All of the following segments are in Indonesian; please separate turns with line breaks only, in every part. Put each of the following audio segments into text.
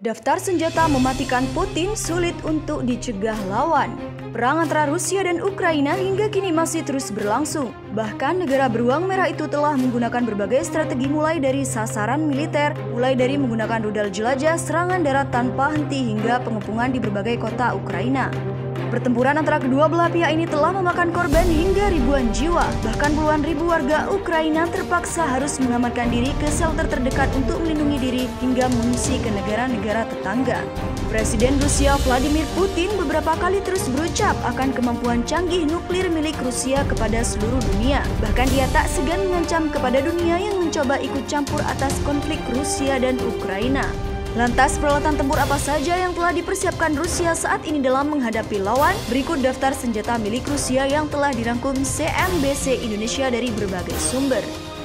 Daftar senjata mematikan Putin sulit untuk dicegah lawan. Perang antara Rusia dan Ukraina hingga kini masih terus berlangsung. Bahkan negara beruang merah itu telah menggunakan berbagai strategi mulai dari sasaran militer, mulai dari menggunakan rudal jelajah, serangan darat tanpa henti hingga pengepungan di berbagai kota Ukraina. Pertempuran antara kedua belah pihak ini telah memakan korban hingga ribuan jiwa. Bahkan puluhan ribu warga Ukraina terpaksa harus mengamankan diri ke shelter terdekat untuk melindungi diri hingga mengungsi ke negara-negara tetangga. Presiden Rusia Vladimir Putin beberapa kali terus berucap akan kemampuan canggih nuklir milik Rusia kepada seluruh dunia. Bahkan ia tak segan mengancam kepada dunia yang mencoba ikut campur atas konflik Rusia dan Ukraina. Lantas, peralatan tempur apa saja yang telah dipersiapkan Rusia saat ini dalam menghadapi lawan? Berikut daftar senjata milik Rusia yang telah dirangkum CNBC Indonesia dari berbagai sumber.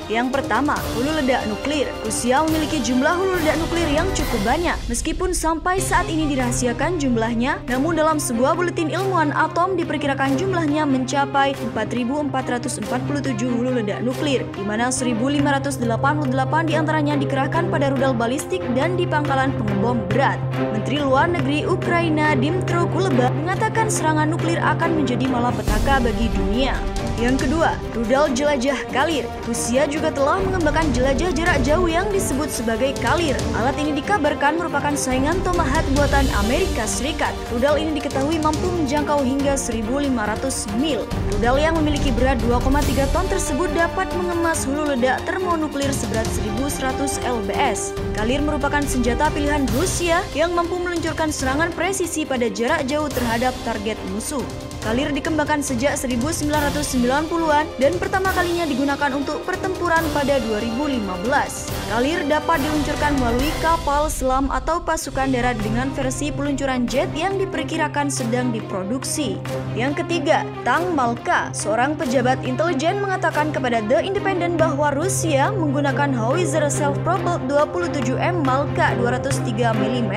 Yang pertama, hulu ledak nuklir. Rusia memiliki jumlah hulu ledak nuklir yang cukup banyak. Meskipun sampai saat ini dirahasiakan jumlahnya, namun dalam sebuah buletin ilmuwan atom diperkirakan jumlahnya mencapai 4.447 hulu ledak nuklir, di mana 1.588 diantaranya dikerahkan pada rudal balistik dan di pangkalan pengebom berat. Menteri Luar Negeri Ukraina Dmytro Kuleba mengatakan serangan nuklir akan menjadi malapetaka bagi dunia. Yang kedua, rudal jelajah Kalir. Rusia juga telah mengembangkan jelajah jarak jauh yang disebut sebagai Kalir. Alat ini dikabarkan merupakan saingan Tomahawk buatan Amerika Serikat. Rudal ini diketahui mampu menjangkau hingga 1.500 mil. Rudal yang memiliki berat 2,3 ton tersebut dapat mengemas hulu ledak termonuklir seberat 1.100 lbs. Kalir merupakan senjata pilihan Rusia yang mampu meluncurkan serangan presisi pada jarak jauh terhadap target musuh. Kalir dikembangkan sejak 1990-an dan pertama kalinya digunakan untuk pertempuran pada 2015. Kalir dapat diluncurkan melalui kapal selam atau pasukan darat dengan versi peluncuran jet yang diperkirakan sedang diproduksi. Yang ketiga, Tang Malka. Seorang pejabat intelijen mengatakan kepada The Independent bahwa Rusia menggunakan howitzer self-propelled 27M Malka 203 mm,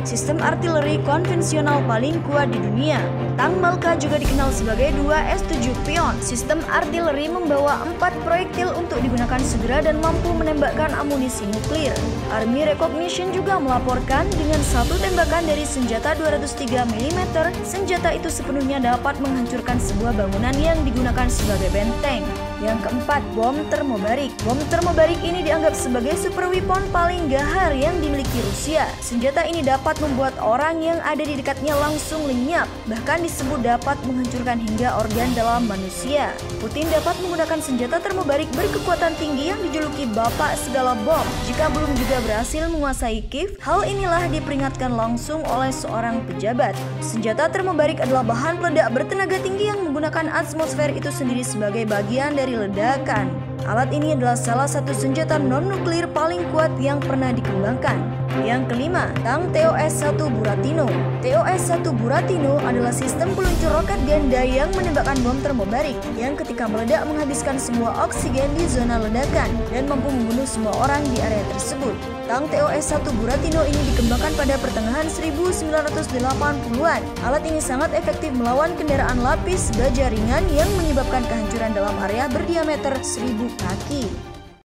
sistem artileri konvensional paling kuat di dunia. Tang Malka juga dikenal sebagai 2S7 Pion. Sistem artileri membawa 4 proyektil untuk digunakan segera dan mampu menembakkan amunisi nuklir. Army Recognition juga melaporkan dengan satu tembakan dari senjata 203 mm, senjata itu sepenuhnya dapat menghancurkan sebuah bangunan yang digunakan sebagai benteng. Yang keempat, bom termobarik. Bom termobarik ini dianggap sebagai super weapon paling gahar yang dimiliki Rusia. Senjata ini dapat membuat orang yang ada di dekatnya langsung lenyap, bahkan disebut dapat menghancurkan hingga organ dalam manusia. Putin dapat menggunakan senjata termobarik berkekuatan tinggi yang dijuluki bapak segala bom. Jika belum juga berhasil menguasai Kiev, hal inilah diperingatkan langsung oleh seorang pejabat. Senjata termobarik adalah bahan peledak bertenaga tinggi yang menggunakan atmosfer itu sendiri sebagai bagian dari ledakan. Alat ini adalah salah satu senjata non-nuklir paling kuat yang pernah dikembangkan. Yang kelima, Tang TOS-1 Buratino. TOS-1 Buratino adalah sistem peluncur roket ganda yang menembakkan bom termobarik yang ketika meledak menghabiskan semua oksigen di zona ledakan dan mampu membunuh semua orang di area tersebut. Tang TOS-1 Buratino ini dikembangkan pada pertengahan 1980-an. Alat ini sangat efektif melawan kendaraan lapis baja ringan yang menyebabkan kehancuran dalam area berdiameter 1000 kaki.